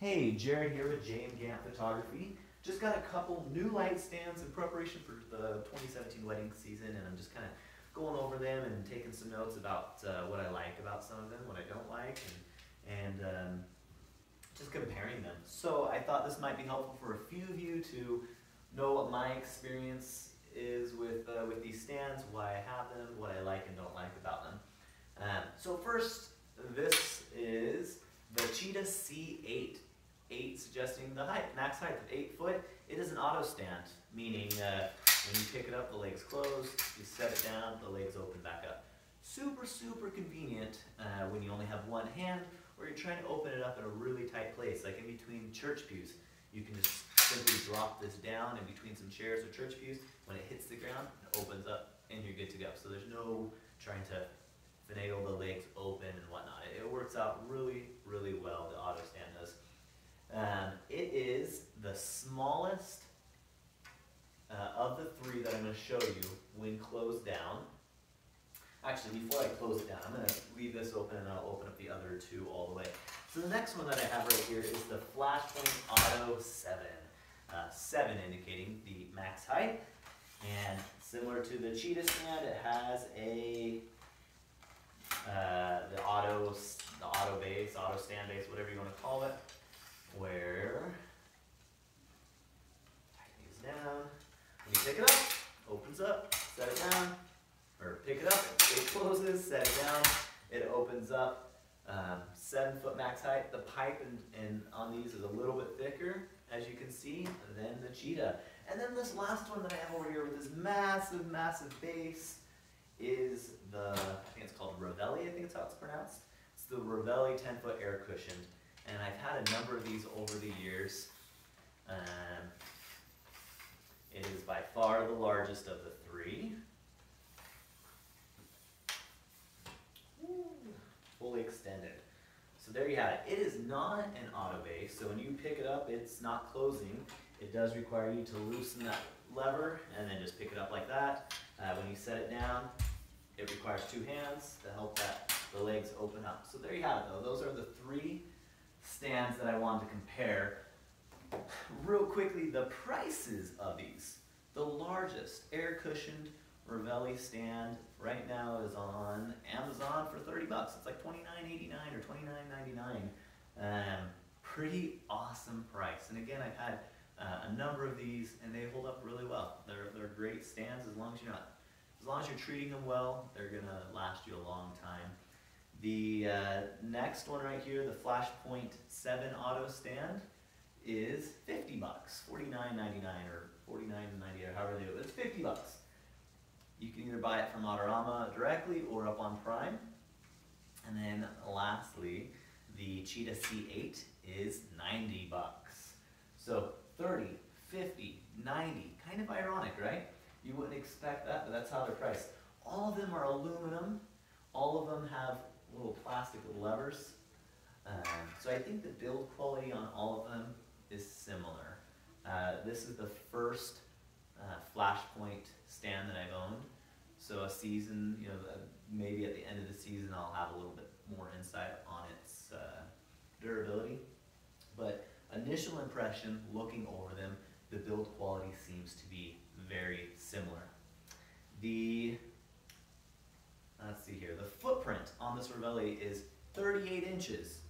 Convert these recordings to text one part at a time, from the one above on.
Hey, Jared here with JMGant Photography. Just got a couple new light stands in preparation for the 2017 wedding season, and I'm just kind of going over them and taking some notes about what I like about some of them, what I don't like, and just comparing them. So I thought this might be helpful for a few of you to know what my experience is with these stands, why I have them, what I like and don't like about them. So first, this is the Cheetah C8. 8 suggesting the height, max height of 8 foot. It is an auto stand, meaning when you pick it up, the legs close, you set it down, the legs open back up. Super, super convenient when you only have one hand, or you're trying to open it up in a really tight place, like in between church pews. You can just simply drop this down in between some chairs or church pews. When it hits the ground, it opens up, and you're good to go. So there's no trying to finagle the legs open and whatnot. It works out really, really well, the auto stand does. It is the smallest of the three that I'm going to show you when closed down. Actually, before I close it down, I'm going to leave this open and I'll open up the other two all the way. So the next one that I have right here is the Flashpoint Auto 7. 7 indicating the max height. And similar to the CheetahStand, it has a the auto base, auto stand base, whatever you want to call it, where tighten these down. When you pick it up, opens up, set it down, or pick it up, it closes, set it down, it opens up. 7 foot max height. The pipe on these is a little bit thicker, as you can see, than the Cheetah. And then this last one that I have over here with this massive, massive base is the, I think it's called Ravelli, I think it's how it's pronounced. It's the Ravelli 10-foot air cushioned. And I've had a number of these over the years. It is by far the largest of the three. Fully extended. So there you have it. It is not an auto base, so when you pick it up, it's not closing. It does require you to loosen that lever and then just pick it up like that. When you set it down, it requires 2 hands to help the legs open up. So there you have it though. Those are the 3 stands that I wanted to compare. Real quickly, the prices of these. The largest air cushioned Ravelli stand right now is on Amazon for 30 bucks. It's like $29.89 or $29.99. Pretty awesome price. And again, I've had a number of these and they hold up really well. They're great stands as long as you're treating them well, they're gonna last you a long time. The next one right here, the Flashpoint 7 Auto Stand, is 50 bucks, $49.99 or $49.90 or however they do it. It's 50 bucks. You can either buy it from Autorama directly or up on Prime. And then lastly, the Cheetah C8 is 90 bucks. So 30, 50, 90, kind of ironic, right? You wouldn't expect that, but that's how they're priced. All of them are aluminum. All of them have little plastic levers. So I think the build quality on all of them is similar. This is the first Flashpoint stand that I've owned. So a season, maybe at the end of the season I'll have a little bit more insight on its durability. But initial impression, looking over them, the build quality seems to be very similar. Let's see here, the footprint on this Ravelli is 38 inches,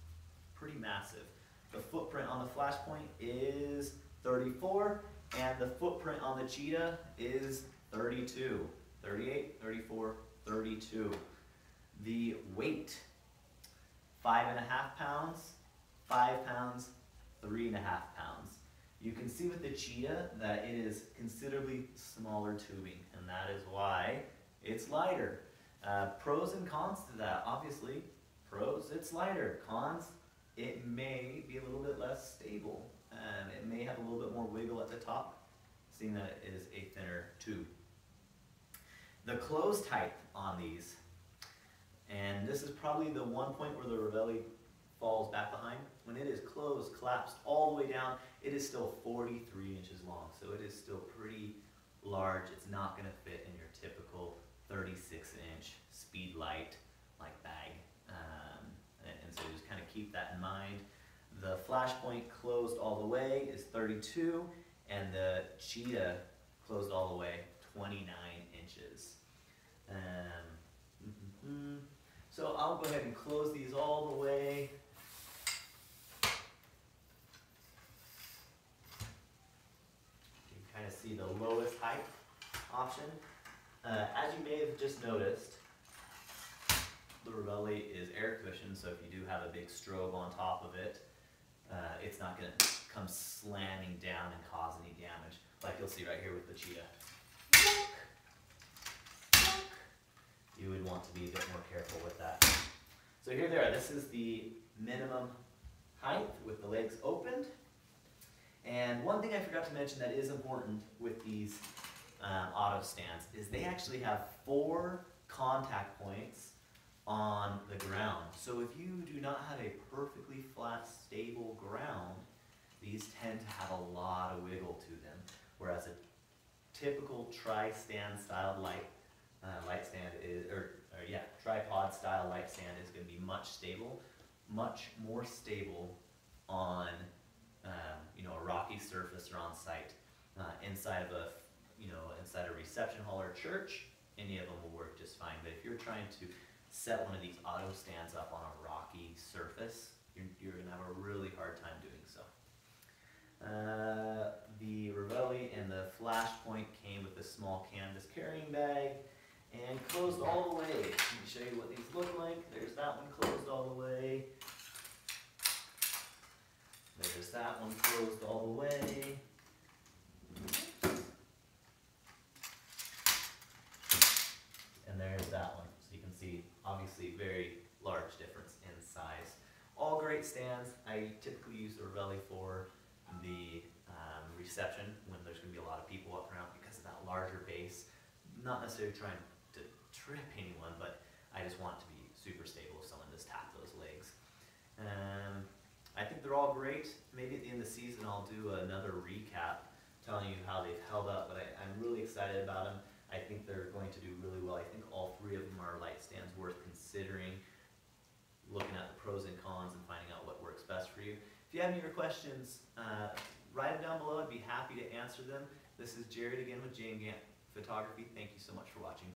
pretty massive. The footprint on the Flashpoint is 34, and the footprint on the Cheetah is 32. 38, 34, 32. The weight, 5.5 pounds, 5 pounds, 3.5 pounds. You can see with the Cheetah that it is considerably smaller tubing, and that is why it's lighter. Pros and cons to that, obviously. Pros, it's lighter. Cons, it may be a little bit less stable. It may have a little bit more wiggle at the top, seeing that it is a thinner tube. The close type on these, and this is probably the one point where the Ravelli falls back behind. When it is closed, collapsed all the way down, it is still 43 inches long. So it is still pretty large. It's not going to fit in your typical 36-inch speed light like bag. And so just kind of keep that in mind. The Flashpoint closed all the way is 32, and the Cheetah closed all the way 29 inches. So I'll go ahead and close these all the way. You can kind of see the lowest height option. As you may have just noticed, the Ravelli is air cushioned, so if you do have a big strobe on top of it, it's not going to come slamming down and cause any damage, like you'll see right here with the Cheetah. You would want to be a bit more careful with that. So here they are. This is the minimum height with the legs opened. And one thing I forgot to mention that is important with these AutoStands is they actually have 4 contact points on the ground. So if you do not have a perfectly flat, stable ground, these tend to have a lot of wiggle to them. Whereas a typical tri-stand style light stand is, tripod style light stand is going to be much more stable on a rocky surface or on site. Inside a reception hall or church, any of them will work just fine. But if you're trying to set one of these AutoStands up on a rocky surface, you're going to have a really hard time doing so. The Ravelli and the Flashpoint came with a small canvas carrying bag and closed all the way. Let me show you what these look like. There's that one closed all the way. There's that one closed all the way. And there's that one. So you can see, obviously, very large difference in size. All great stands. I typically use the Ravelli for the reception when there's going to be a lot of people walking around because of that larger base. Not necessarily trying to trip anyone, but I just want it to be super stable if someone just taps those legs. I think they're all great. Maybe at the end of the season I'll do another recap telling you how they've held up, but I'm really excited about them. I think they're going to do really well. I think all 3 of them are light stands worth considering, looking at the pros and cons and finding out what works best for you. If you have any other questions, write them down below. I'd be happy to answer them. This is Jared again with JMGant Photography. Thank you so much for watching.